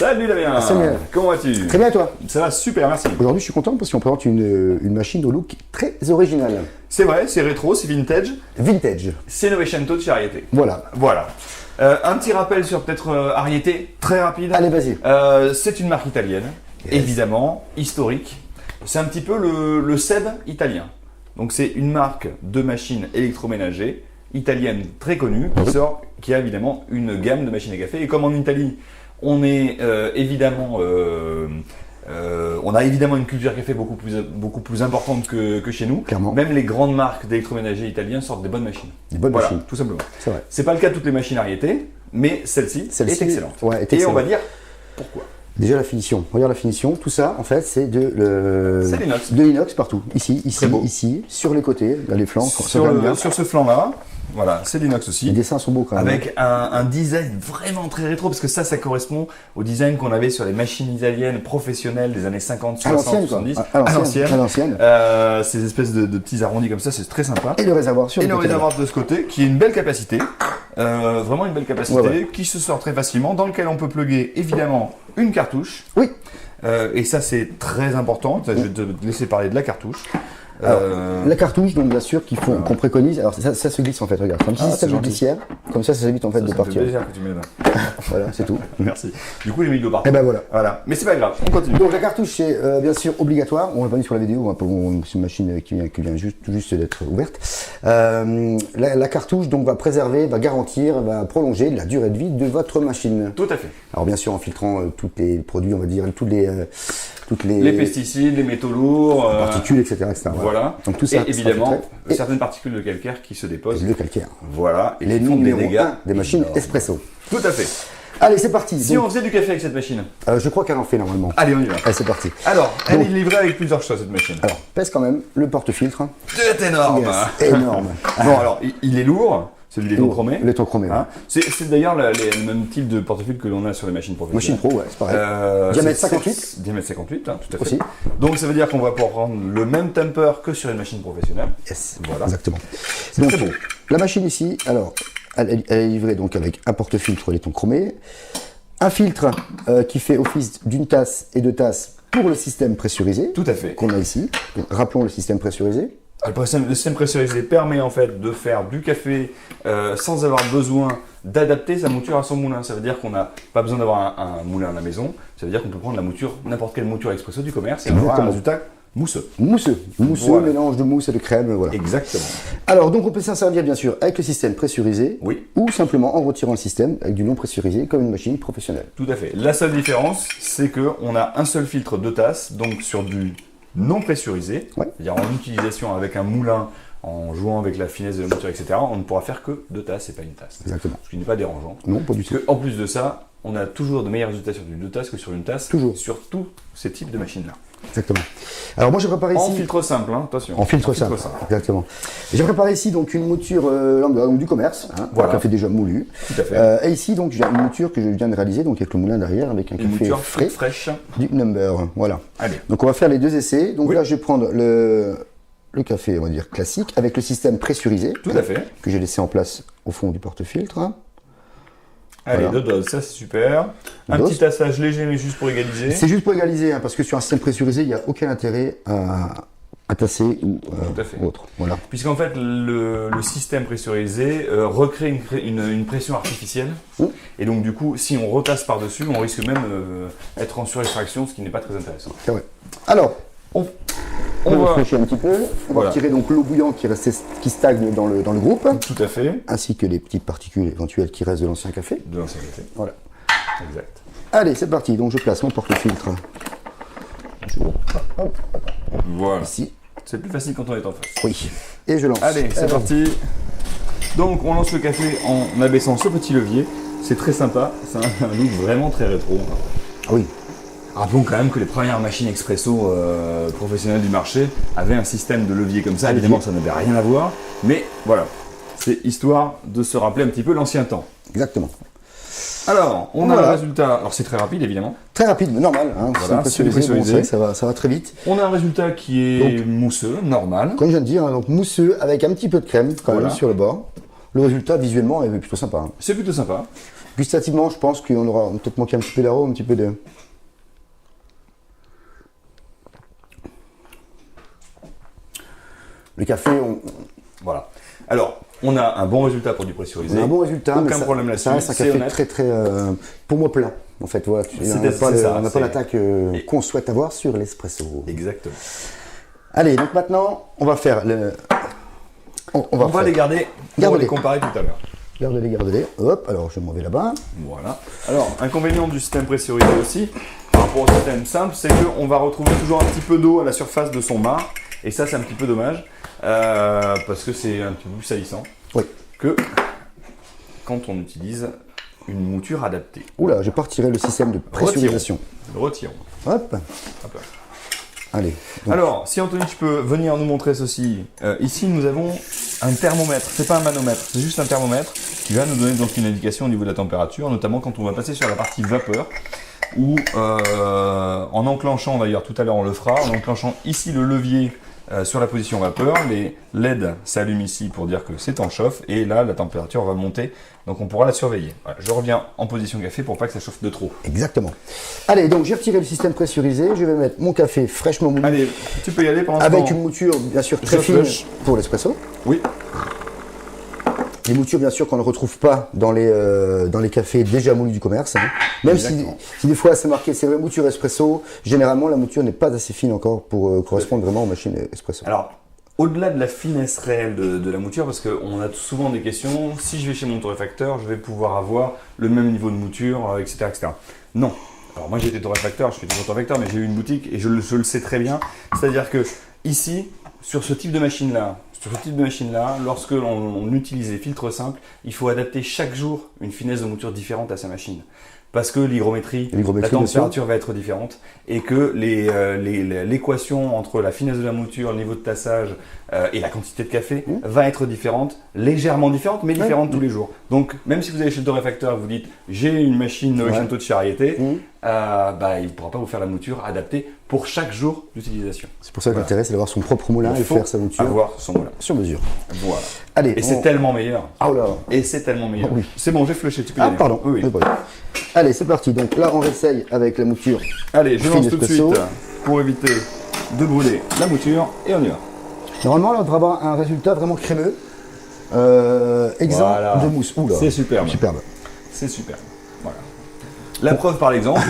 Salut Damien. Salut. Comment vas-tu? Très bien et toi? Ça va super, merci. Aujourd'hui je suis content parce qu'on présente une machine au look très original. C'est vrai, c'est rétro, c'est vintage. Vintage. C'est Novecento de chez Arieté. Voilà. Voilà. Un petit rappel sur peut-être Arieté, très rapide. Allez, vas-y. C'est une marque italienne, Yes. évidemment, historique. C'est un petit peu le SEB italien. Donc c'est une marque de machines électroménagers italienne très connue qui a évidemment une gamme de machines à café. Et comme en Italie, on est on a évidemment une culture café beaucoup plus importante que chez nous. Clairement. Même les grandes marques d'électroménager italiens sortent des bonnes machines. Des bonnes Voilà, machines. tout simplement. C'est vrai. C'est pas le cas de toutes les machines Arieté, mais celle-ci est excellente. Ouais, est Et excellente. on va dire pourquoi. Déjà la finition. Regarde la finition. Tout ça, en fait, c'est C'est l'inox. de l'inox partout. Ici, Très beau. ici, sur les côtés, là, les flancs. ça Sur, va bien. sur ce flanc-là, voilà, c'est l'inox Les aussi. dessins sont beaux quand même. Avec un design vraiment très rétro, parce que ça correspond au design qu'on avait sur les machines italiennes professionnelles des années 50, À 60, l'ancienne, quoi. 70. À l'ancienne. À l'ancienne. Ces espèces de petits arrondis comme ça, c'est très sympa. Et le réservoir sur Et le le côté. réservoir de ce côté, qui est une belle capacité, vraiment une belle capacité, Ouais. qui se sort très facilement, dans lequel on peut plugger évidemment une cartouche. Oui. Et ça c'est très important, je vais te laisser parler de la cartouche. Alors, la cartouche, donc bien sûr, qu'on préconise. Alors ça se glisse en fait, regarde. C'est un petit c'est système de gentil. glissière. Comme ça évite en fait Ça de me fait partir. plaisir que tu me l'aies. Voilà, c'est tout. Merci. Du coup, les milieux partout. Et ben voilà. Voilà. Mais c'est pas grave, on continue. Donc la cartouche c'est bien sûr obligatoire, on l'a pas mis sur la vidéo, c'est une machine qui vient juste d'être ouverte. La cartouche donc va préserver, va garantir, va prolonger la durée de vie de votre machine. Tout à fait. Alors bien sûr en filtrant tous les produits, on va dire, toutes les Les pesticides, les métaux lourds, particules, etc. voilà. Donc tout ça et évidemment, sera filtré. certaines particules de calcaire qui se Et déposent. le calcaire. Voilà. Et Les qui font des numéros dégâts. 1 des machines énormes. espresso. Tout à fait. Allez, c'est parti. Si Donc, on faisait du café avec cette machine. je crois qu'elle en fait normalement. Allez, on y va. Allez, c'est parti. Alors, elle Donc- est livrée avec plusieurs choses, cette machine. Alors, pèse quand même le porte-filtre. C'est énorme. Yes, énorme. Bon, alors, il est lourd. C'est du laiton chromé. Laiton chromé, ouais. Hein. C'est d'ailleurs le même type de portefeuille que l'on a sur les machines professionnelles. Machine pro, ouais, c'est pareil. Diamètre 58. Diamètre 58, hein, tout à fait. Aussi. Donc ça veut dire qu'on va pouvoir prendre le même temper que sur une machine professionnelle. Yes, Voilà. exactement. C'est très beau. La machine ici, alors, elle est livrée donc avec un porte-filtre laiton chromé, un filtre qui fait office d'une tasse et de tasse pour le système pressurisé Tout à fait. qu'on a ici. Donc, rappelons le système pressurisé. Le système pressurisé permet en fait de faire du café sans avoir besoin d'adapter sa mouture à son moulin. Ça veut dire qu'on n'a pas besoin d'avoir un moulin à la maison. Ça veut dire qu'on peut prendre la mouture, n'importe quelle mouture expresso du commerce et avoir un Exactement. résultat mousseux. Mousseux, Voilà. mélange de mousse et de crème, voilà. Exactement. Alors, donc on peut s'en servir bien sûr avec le système pressurisé Oui. ou simplement en retirant le système avec du non pressurisé comme une machine professionnelle. Tout à fait. La seule différence, c'est qu'on a un seul filtre de tasse, donc sur du non pressurisé, Ouais. c'est-à-dire en utilisation avec un moulin, en jouant avec la finesse de la mouture, etc., on ne pourra faire que deux tasses et pas une tasse. Exactement. Ce qui n'est pas dérangeant. Non, pas du tout. Parce qu'en plus de ça, on a toujours de meilleurs résultats sur du deux tasses que sur une tasse, Toujours. sur tous ces types de machines-là. Exactement. Alors moi j'ai préparé En ici... filtre simple, hein, attention. En filtre simple, exactement. J'ai préparé ici donc une mouture lambda, donc du commerce, Voilà. un café déjà moulu. Tout à fait. Et ici donc j'ai une mouture que je viens de réaliser donc avec le moulin derrière avec un Une café mouture frais fraîche. du number. Voilà. Allez. Donc on va faire les deux essais. Donc Oui. là je vais prendre le café on va dire classique avec le système pressurisé Tout à fait. que j'ai laissé en place au fond du porte-filtre. Allez, Voilà. deux doses, ça c'est super. Un Dose. petit tassage léger, mais juste pour égaliser. C'est juste pour égaliser parce que sur un système pressurisé il n'y a aucun intérêt à tasser ou Tout à fait. autre. Voilà. Puisqu'en fait, le système pressurisé recrée une pression artificielle. Mmh. Et donc, du coup, si on retasse par-dessus, on risque même d'être en surextraction, ce qui n'est pas très intéressant. C'est vrai. Alors On on va va. réfléchir un petit peu. On Voilà. va retirer donc l'eau bouillante qui stagne dans le groupe, Tout à fait. ainsi que les petites particules éventuelles qui restent de l'ancien café. De l'ancien café. Voilà. Exact. Allez, c'est parti. Donc je place mon porte-filtre Voilà. ici. C'est plus facile quand on est en face. Oui. Et je lance. Allez, c'est parti. Donc, on lance le café en abaissant ce petit levier. C'est très sympa. C'est un look vraiment très rétro. Ah oui. Rappelons quand même que les premières machines expresso professionnelles du marché avaient un système de levier comme ça. Évidemment, ça n'avait rien à voir. Mais voilà, c'est histoire de se rappeler un petit peu l'ancien temps. Exactement. Alors, on a Voilà. le résultat. Alors, c'est très rapide, évidemment. Très rapide, mais normal. Hein. Voilà, C'est c'est pressurisé, bon, pressurisé. c'est vrai que ça va très vite. On a un résultat qui est mousseux, normal. Comme je viens de dire, hein, donc mousseux avec un petit peu de crème quand Voilà. même sur le bord. le résultat visuellement est plutôt sympa. Hein. C'est plutôt sympa. Gustativement, je pense qu'on aura peut-être manqué un petit peu d'arôme, un petit peu de... Le café, Voilà. Alors, on a un bon résultat pour du pressurisé. on a un bon résultat, Aucun mais problème là-dessus. ça reste un c'est café honnête. très très, pour moi, plat. En fait, voilà, on n'a pas, ça, l'attaque Et- qu'on souhaite avoir sur l'espresso. Exactement. Allez, donc maintenant, on va faire le... On va faire- les garder pour Garde-les. les comparer tout à l'heure. Gardez-les, gardez-les. Hop, alors je m'en vais là-bas. Voilà. Alors, inconvénient du système pressurisé aussi, par rapport au système simple, c'est qu'on va retrouver toujours un petit peu d'eau à la surface de son marc. Et ça, c'est un petit peu dommage, parce que c'est un petit peu plus salissant Oui. que quand on utilise une mouture adaptée. Oula, je vais pas retirer le système de pressurisation. Retirons. Hop, Hop là. allez. Donc, Alors, si Anthony, tu peux venir nous montrer ceci. Ici, nous avons un thermomètre. C'est pas un manomètre, c'est juste un thermomètre qui va nous donner donc une indication au niveau de la température, notamment quand on va passer sur la partie vapeur. Ou en enclenchant, d'ailleurs tout à l'heure on le fera, en enclenchant ici le levier sur la position vapeur, les LED s'allument ici pour dire que c'est en chauffe et là la température va monter, donc on pourra la surveiller. Voilà, je reviens en position café pour pas que ça chauffe de trop. exactement. Allez, donc j'ai retiré le système pressurisé. Je vais mettre mon café fraîchement moulu Allez, tu peux y aller pendant ce avec temps. une mouture bien sûr très Je fine flush. pour l'espresso. Oui, Les moutures, bien sûr, qu'on ne retrouve pas dans les cafés déjà moulus du commerce. Hein. Même si, Exactement. si des fois c'est marqué c'est vrai mouture espresso, généralement la mouture n'est pas assez fine encore pour correspondre vraiment aux machines espresso. alors au-delà de la finesse réelle de la mouture, parce qu'on a souvent des questions, si je vais chez mon torréfacteur, je vais pouvoir avoir le même niveau de mouture, etc., etc. Non. Alors moi j'ai été torréfacteur, je suis toujours torréfacteur, mais j'ai eu une boutique et je le sais très bien. C'est-à-dire que ici, sur ce type de machine-là, lorsque l'on utilise les filtres simples, il faut adapter chaque jour une finesse de mouture différente à sa machine. Parce que l'hygrométrie, la L'hygrométrie, bien sûr. température va être différente et que l'équation entre la finesse de la mouture, le niveau de tassage et la quantité de café va être différente, légèrement différente, mais différente tous les jours. Donc, même si vous allez chez le torréfacteur et vous dites j'ai une machine Novecento de Charriette, il ne pourra pas vous faire la mouture adaptée pour chaque jour d'utilisation. C'est pour ça que l'intérêt c'est d'avoir son propre moulin Il et faut faire sa mouture avoir son moulin. sur mesure. Voilà. Allez, Et c'est tellement meilleur. Ah là. Et c'est tellement meilleur. Oui. C'est bon, j'ai flushé, tu peux y Ah aller. pardon. Oui, oui. Oui. Allez, c'est parti. Donc là, on réessaye avec la mouture. Allez, je Fine lance tout de espresso. suite pour éviter de brûler la mouture et on y va. Normalement, là, on devrait avoir un résultat vraiment crémeux, exempt Voilà. de mousse. Oula. C'est superbe. Superbe. C'est superbe. Voilà. La preuve par l'exemple,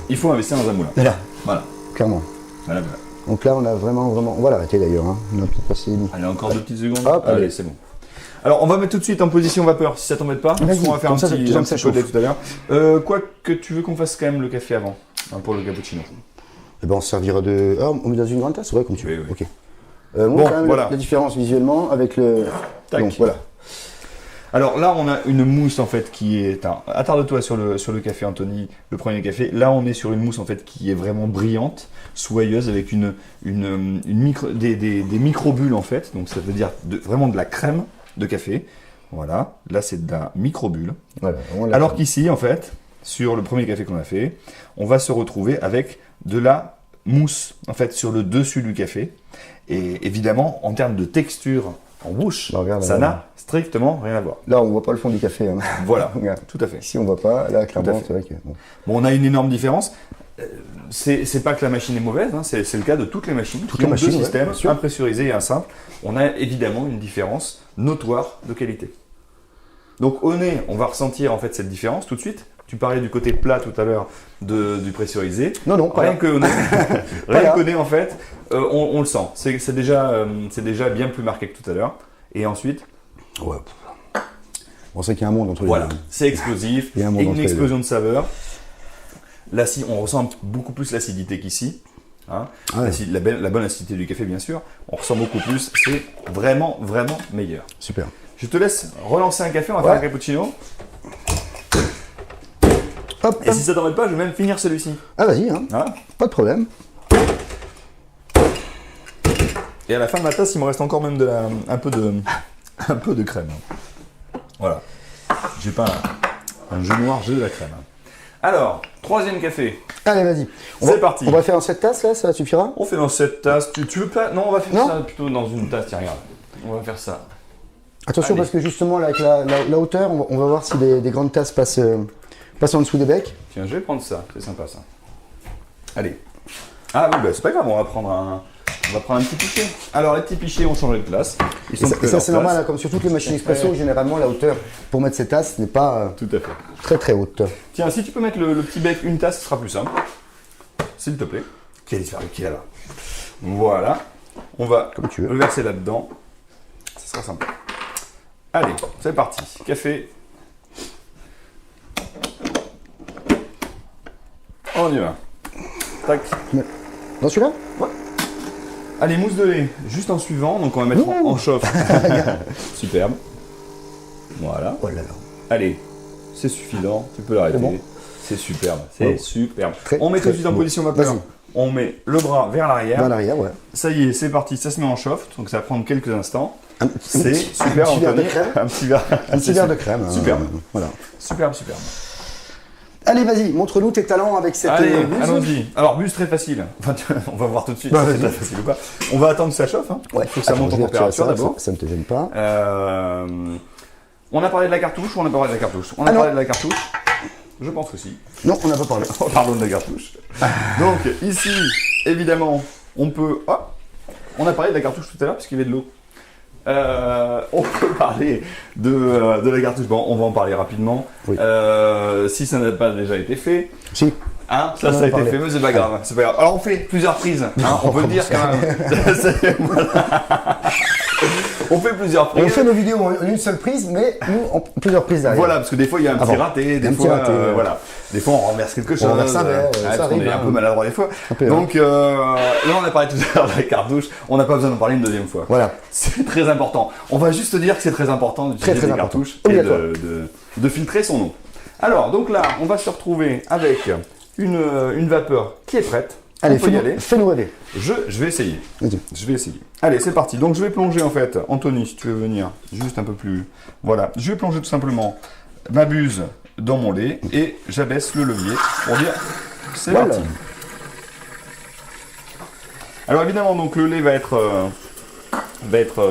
il faut investir dans un moulin. Et là, Voilà. clairement. Voilà, voilà. Donc là, on a vraiment. On va l'arrêter d'ailleurs. Hein. On a peut-être passé. Allez, encore 2 petites secondes. Hop, allez, allez. c'est bon. Alors, on va mettre tout de suite en position vapeur, si ça t'embête pas. Parce Vas-y, qu'on va faire un comme ça, petit, ça un ça petit peu de chauffe. tout à l'heure. Quoi que tu veux qu'on fasse quand même le café avant, hein, pour le cappuccino. Eh ben, on servira de. Ah, on met dans une grande tasse, ouais, comme tu veux. Oui, oui. Ok. Bon, Montre quand même voilà. la différence visuellement avec le. Tac. Donc voilà. Alors là, on a une mousse en fait qui est. Attarde-toi sur le café, Anthony, le premier café. Là, on est sur une mousse en fait qui est vraiment brillante, soyeuse, avec des micro-bulles en fait. Donc ça veut dire vraiment de la crème de café. Voilà. Là, c'est de la micro-bulle. Voilà, on l'a Alors fait. qu'ici, en fait, sur le premier café qu'on a fait, on va se retrouver avec de la mousse en fait sur le dessus du café. Et évidemment, en termes de texture en bouche, Bah, regarde, ça là. n'a strictement rien à voir. Là, on voit pas le fond du café. Hein. Voilà, Regarde. tout à fait. Ici, on voit pas. Là, à clairement, fait. c'est vrai que. Bon. Bon, on a une énorme différence. C'est pas que la machine est mauvaise, hein, c'est le cas de toutes les machines. Toutes qui les ont machines, deux ouais, systèmes, bien sûr. un pressurisé et un simple. On a évidemment une différence notoire de qualité. Donc au nez, on va ressentir en fait cette différence tout de suite. Tu parlais du côté plat tout à l'heure du pressurisé. Non, non, pas Rien là. que au nez, Pas là. rien qu'au nez en fait, on le sent. C'est déjà bien plus marqué que tout à l'heure. Et ensuite, Ouais. On sait qu'il y a un monde entre les voilà, deux. c'est explosif, Il y a un monde et une entre les explosion de saveurs. On ressent beaucoup plus l'acidité qu'ici. Hein. Ah ouais. La bonne acidité du café, bien sûr. On ressent beaucoup plus. C'est vraiment, vraiment meilleur. Super. Je te laisse relancer un café. On va Ouais. faire un cappuccino. Hop. Et si ça t'embête pas, je vais même finir celui-ci. Ah, vas-y, hein. Hein. Pas de problème. Et à la fin de ma tasse, il me reste encore même un peu de crème. Voilà. J'ai pas un jeu noir, j'ai de la crème. Alors, troisième café. Allez, vas-y. C'est parti. On va faire en cette tasse là, ça suffira. On fait dans cette tasse. Tu veux pas? Non, on va faire Non. ça plutôt dans une tasse. Tiens, regarde. On va faire ça. Attention Allez. parce que justement là, avec la hauteur, on va voir si des grandes tasses passent en dessous des becs. Tiens, je vais prendre ça, c'est sympa ça. Allez. Ah oui, bah, c'est pas grave, on va prendre un petit pichet. Alors les petits pichets ont changé de place. Ils sont Et plus à ça leur c'est place. normal, hein, comme sur toutes les machines expresso, généralement la hauteur pour mettre ces tasses n'est pas Tout à fait. très très haute. Tiens, si tu peux mettre le petit bec, une tasse, ce sera plus simple. S'il te plaît. Qui a disparu, qui est là-bas. Voilà. On va Comme tu veux. le verser là-dedans. Ce sera sympa. Allez, c'est parti. Café. On y va. Tac. Dans celui-là? Allez, mousse de lait, juste en suivant. Donc on va mettre en chauffe. Superbe. Voilà. Oh là là. Allez, c'est suffisant. Tu peux l'arrêter. C'est bon. C'est superbe. C'est Oh. superbe. Très, On met tout très de suite en beau. position vapeur. Vas-y. On met le bras vers l'arrière. Vers l'arrière, ouais. Ça y est, c'est parti. Ça se met en chauffe. Donc ça va prendre quelques instants. Un C'est petit super, verre de Anthony. crème. Un petit verre. Un petit verre de crème. Superbe. Voilà. Superbe, superbe. Allez, vas-y, montre-nous tes talents avec cette Allez, buse. allons-y. Alors, buse très facile. Enfin, on va voir tout de suite Bah, si c'est vas-y. très facile ou pas. On va attendre que ça chauffe. Hein. Ouais. Il faut que ça Attends, monte en je vais retirer température ça, d'abord. Ça ne te gêne pas. On a parlé de la cartouche ou on n'a pas parlé de la cartouche? On a non. parlé de la cartouche. Je pense que si. Non, on n'a pas parlé. Parlons de la cartouche. Donc, ici, évidemment, on peut... Oh, on a parlé de la cartouche tout à l'heure puisqu'il y avait de l'eau. On peut parler de la cartouche. Bon, on va en parler rapidement. Oui. Si ça n'a pas déjà été fait. Si. Hein, ça On en a a été parlé. fait, mais c'est pas grave. C'est pas grave. Alors on fait plusieurs prises. Hein, on peut le dire quand même. Voilà. On fait plusieurs prises. On fait nos vidéos en une seule prise, mais nous en plusieurs prises derrière. Voilà, parce que des fois il y a un petit Avant. raté, des Un petit fois, raté, voilà. Des fois on renverse quelque chose. renverse un verre, ça parce qu'on arrive, est un hein. peu maladroit des fois. Un peu, Donc là on a parlé tout à l'heure de la cartouche, on n'a pas besoin d'en parler une deuxième fois. Voilà. C'est très important. On va juste dire que c'est très important d'utiliser Très des important. cartouches et Obligatoire. de filtrer son eau. Alors donc là on va se retrouver avec une vapeur qui est prête. Allez, on peut y aller. fais-nous rêver. Je vais essayer. Vas-y. Je vais essayer. Allez, c'est parti. Donc, je vais plonger, en fait. Anthony, si tu veux venir juste un peu plus... Voilà. Je vais plonger tout simplement ma buse dans mon lait et j'abaisse le levier pour dire c'est Voilà. parti. Alors, évidemment, donc, le lait va être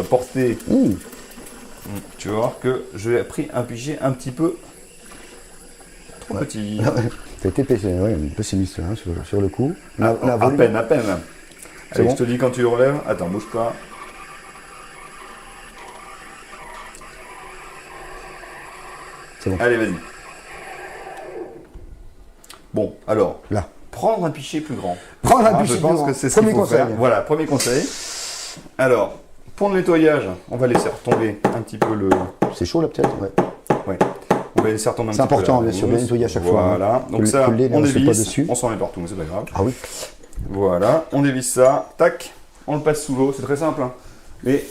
porté. Tu vas voir que je vais pris un pichet un petit peu trop petit. T'as été pessimiste là, sur le coup. On a À volé. peine, à peine. Allez, bon je te dis quand tu le relèves. Attends, bouge pas. C'est bon. Allez, vas-y. Bon, alors, Là. prendre un pichet plus grand. Prendre un Ah, pichet je pense plus grand. que c'est ce qu'il Premier faut conseil. faire. Voilà, premier conseil. Alors, pour le nettoyage, on va laisser retomber un petit peu le... C'est chaud là peut-être, ouais. Ouais. On va laisser retomber un C'est petit peu important, la bien sûr, bien mousse. nettoyer à chaque fois, hein. Voilà. Donc Que ça, le lait ne on reste pas dévisse. dessus. On s'en met partout, mais c'est pas grave. Ah oui. Voilà, on dévisse ça. Tac. On le passe sous l'eau. C'est très simple. Hein. Mais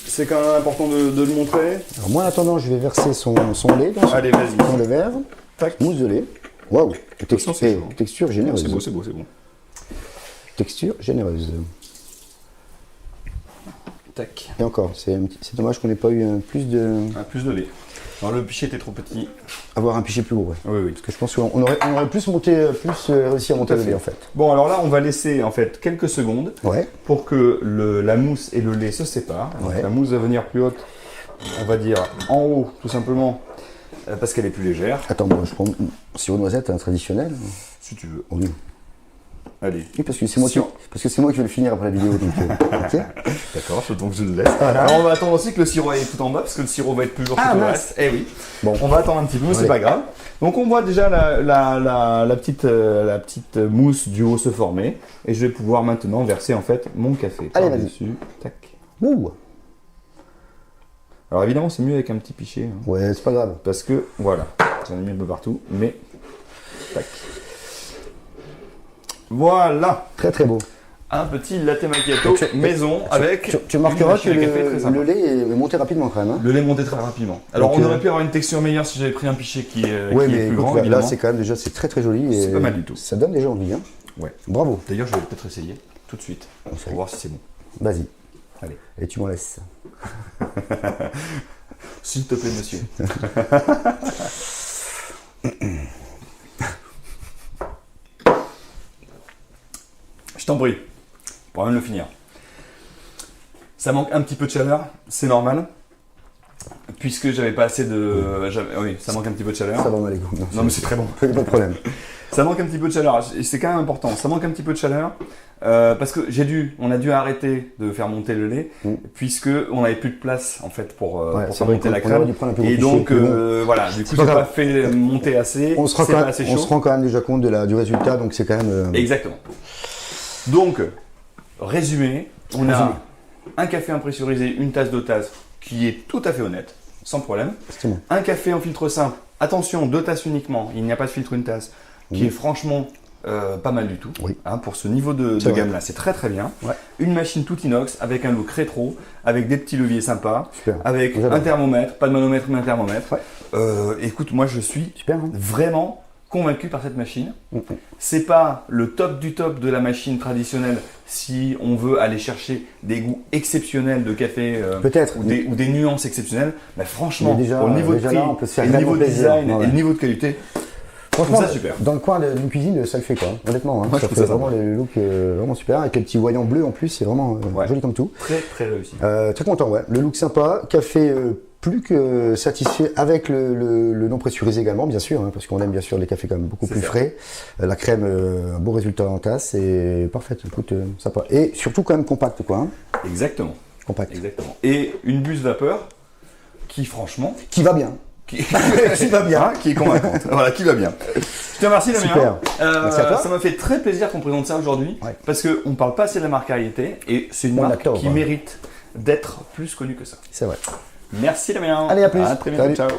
c'est quand même important de le montrer. Alors moi en attendant, je vais verser son lait Allez, vas-y. dans le verre. Tac. Mousse de lait. Waouh. Attention, c'est chaud. Texture généreuse. C'est beau, c'est beau, c'est beau. Texture généreuse. Tac. Et encore, c'est dommage qu'on n'ait pas eu plus de... Plus de lait. Alors le pichet était trop petit. avoir un pichet plus gros. Ouais. Oui, oui. Parce que je pense qu'on aurait plus réussi à monter à le fait. lait en fait. Bon, alors là, on va laisser en fait quelques secondes Ouais. pour que la mousse et le lait se séparent. Donc, Ouais. la mousse va venir plus haute, on va dire en haut, tout simplement, parce qu'elle est plus légère, Attends, moi je prends sirop de noisette traditionnel. si tu veux. Oui. Allez. Oui, parce que c'est moi, qui vais le finir après la vidéo. Donc, ok. D'accord, donc je le laisse. Voilà. Alors on va attendre aussi que le sirop aille tout en bas, parce que le sirop va être plus lourd Ah, que tout le mince. reste. Eh oui. Bon. On va attendre un petit peu, mais c'est Ouais. pas grave. Donc on voit déjà la petite mousse du haut se former, et je vais pouvoir maintenant verser en fait mon café Allez, par-dessus. Tac. Ouh. Alors évidemment c'est mieux avec un petit pichet, hein, Ouais, c'est pas grave. parce que voilà, j'en ai mis un peu partout, mais tac. Voilà, Très très beau. un petit latte macchiato maison avec Tu remarqueras une que machine à café très sympa. le lait est monté rapidement quand même. Hein. Le lait montait très rapidement. Alors Donc, on aurait pu avoir une texture meilleure si j'avais pris un pichet qui est Ouais, mais plus écoute, grand, là évidemment. c'est quand même déjà c'est très très joli. Et C'est pas mal du tout. Ça donne déjà envie. Hein. Ouais. Bravo. D'ailleurs je vais peut-être essayer tout de suite pour voir si c'est bon. Vas-y. Allez. Et tu m'en laisses. S'il te plaît monsieur. Je t'en prie, pour même le finir. Ça manque un petit peu de chaleur, c'est normal. puisque j'avais pas assez de... Oui, ça manque un petit peu de chaleur. Ça va mal les goûts. Non mais c'est très bon. Pas de problème. Ça manque un petit peu de chaleur, et c'est quand même important, ça manque un petit peu de chaleur, parce que on a dû arrêter de faire monter le lait, puisque on n'avait plus de place en fait pour faire monter la crème, et donc voilà, du coup j'ai pas fait monter assez, on se rend quand même déjà compte du résultat, donc c'est quand même... Exactement. Donc, résumé, on a un café impressurisé, une tasse d'eau tasse, qui est tout à fait honnête, sans problème. Effectivement. Un café en filtre simple, attention, 2 tasses uniquement, il n'y a pas de filtre une tasse, qui est franchement pas mal du tout. Oui. Hein, pour ce niveau de gamme là, c'est très très bien. Ouais. Une machine toute inox avec un look rétro, avec des petits leviers sympas, Super. avec un thermomètre, pas de manomètre mais un thermomètre. Ouais. Écoute, moi je suis Super, hein. vraiment convaincu par cette machine. C'est pas le top du top de la machine traditionnelle si on veut aller chercher des goûts exceptionnels de café Peut-être. ou des nuances exceptionnelles. Mais franchement, déjà, pour le niveau de déjà prix, là, on peut se faire et le niveau de vraiment plaisir. design et le niveau de qualité, Franchement, ça, super. dans le coin d'une cuisine, ça le fait quoi, honnêtement. Hein. Moi, Ça je fait trouve ça vraiment le look vraiment super, avec les petits voyants bleus en plus, c'est vraiment joli comme tout. très très réussi. Très content, ouais. Le look sympa, café plus que satisfait avec le non pressurisé également, bien sûr, hein, parce qu'on aime bien sûr les cafés quand même beaucoup plus frais. La crème, un beau résultat en tasse, et parfait, écoute, sympa. Et surtout quand même compact, quoi. Hein. Exactement. Compact. Exactement. Et une buse vapeur qui franchement... Qui va bien. Qui va bien, hein, qui est convaincante. Voilà, qui va bien. Je te remercie Damien. Super. Merci à toi. Ça m'a fait très plaisir qu'on présente ça aujourd'hui, parce qu'on ne parle pas assez de la marque Ariete, et c'est une On marque l'adore, qui hein. mérite d'être plus connue que ça. C'est vrai. Merci Damien. Allez, à plus. À très bientôt. Salut. Ciao.